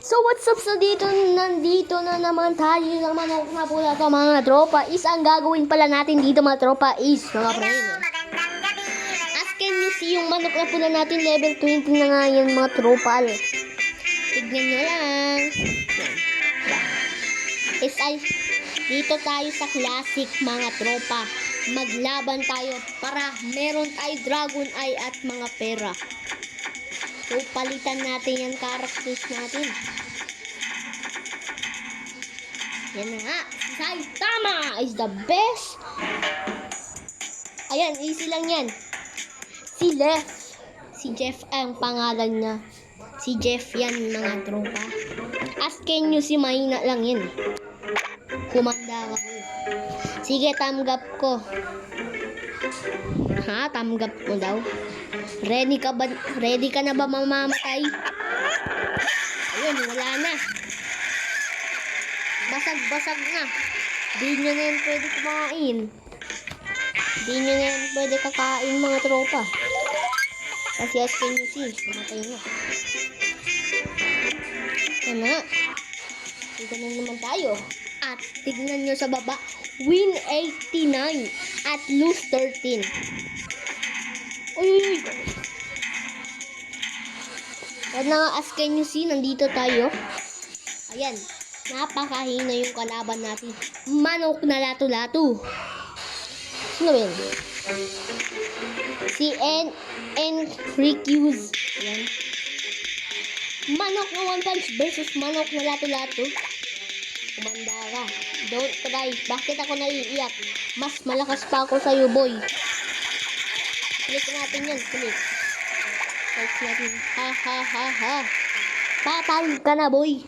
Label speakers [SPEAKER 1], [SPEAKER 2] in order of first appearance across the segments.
[SPEAKER 1] So what's up, so nandito na naman tayo sa manok na pula to mga tropa. Ang gagawin pala natin dito mga tropa is mga friend. As can you see yung manok na pula natin, level 20 na nga yan mga tropa. Tignan nyo lang. Dito tayo sa classic mga tropa. Maglaban tayo para meron tayo dragon eye at mga pera. So, palitan natin yung characters natin. Yan na nga. Saitama is the best. Ayan, easy lang yan. Si Jeff ang pangalan niya. Si Jeff yan mga tropa. Asken nyo si mahina lang yan. Kumanda ka ko. Sige, tanggap ko. Ha? Tanggap mo daw? Ready ka na ba mamamatay? Ayun, wala na. Basag na. Di nyo na yan pwede kumain. Di nyo na yan pwede kakain mga tropa. Kasi askin nyo si, namatay na. Yan na. Dito na naman tayo. At tignan nyo sa baba. Win 89 at lose 13. Uy. Yan na nga, as can you see, nandito tayo. Ayan, napakahina yung kalaban natin. Manok na lato-lato. Sino ba yun? Si Enriquez. Ayan. Manok na one punch versus manok na lato-lato. Kumanda ka. Don't try. Bakit ako naiiyak? Mas malakas pa ako sa'yo, boy. Click natin yan. Click. Click natin. Ha. Patay ka na, boy.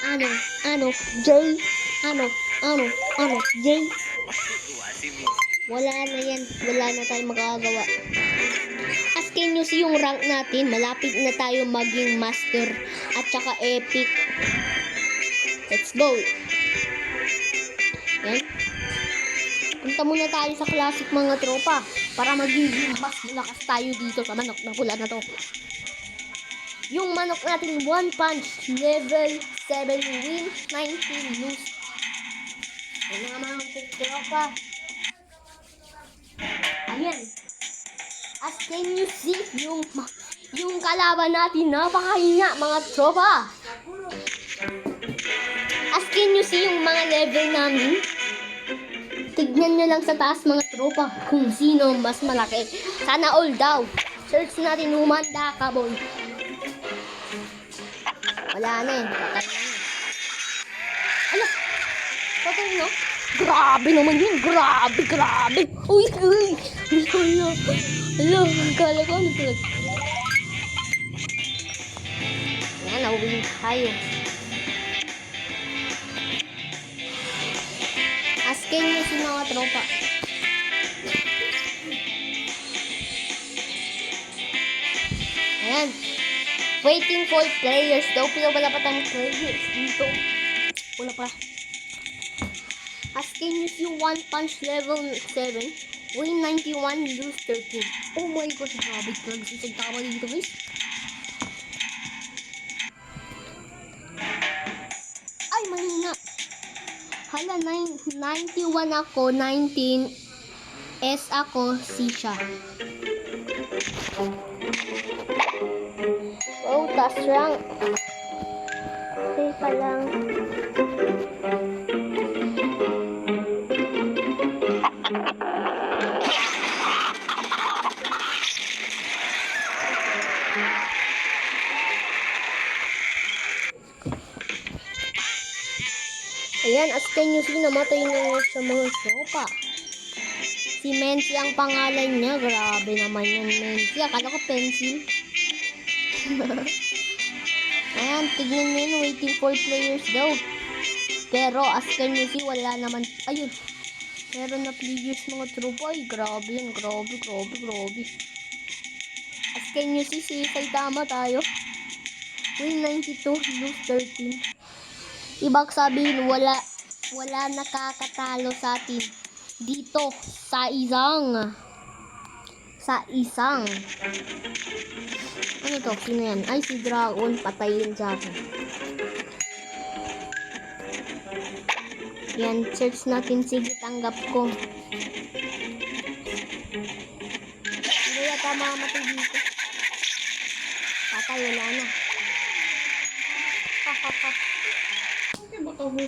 [SPEAKER 1] Ano, Jay? Ano, Jay? Wala na yan. Wala na tayong magagawa. Askin nyo si yung rank natin. Malapit na tayo maging master at saka epic. Let's go. Yan. Punta muna tayo sa classic mga tropa para magiging mas malakas tayo dito sa manok na pula na to. Yung manok natin, one punch, level 7, win 19, lose. Yan nga mga tropa. Ayan. As can you see, yung kalaban natin, napakahina mga tropa. As can you see yung mga level namin. Tignan nyo lang sa taas mga tropa kung sino mas malaki. Sana all daw. Search natin, humanda ka, boy. Wala na eh. Patay na yun. Ano? Patay na? Grabe naman yun. Grabe. Uy. Hello. Kala ko ano tulad. Yan, nauwing tayo. Askin nyo si mga tropa. Ayan. Waiting for players daw. Wala pa tayong players dito. Wala pa. Askin nyo si one punch level 7. Win 91, lose 13. Oh my gosh, grabe. Nagsisig tama dito guys. Ay, mahina. Hala, 91 ako, 19 S ako, C siya. Oh, taas rank. Teka lang. Ayan, as can you see, namatay na sa mga tropa. Si Mensi ang pangalan niya. Grabe naman yan, Mensi. Akala ko pencil. Ayan, tignan nyo yun. Waiting for players daw. Pero, as can you see, wala naman. Ayun. Meron na players mga tropa. Ay, grabe yan. Grabe. As can you see, si Saitama tayo. Win 92, lose 13. Ibang sabihin, wala nakakatalo sa atin dito sa sa isang. Ano to? Sino yan? Ay, si Dragon. Patayin sa akin. Yan, search natin. Sige, tanggap ko. Hindi yata mamamatay dito. Patay, wala na. Hahaha.
[SPEAKER 2] Bakit ba ito mo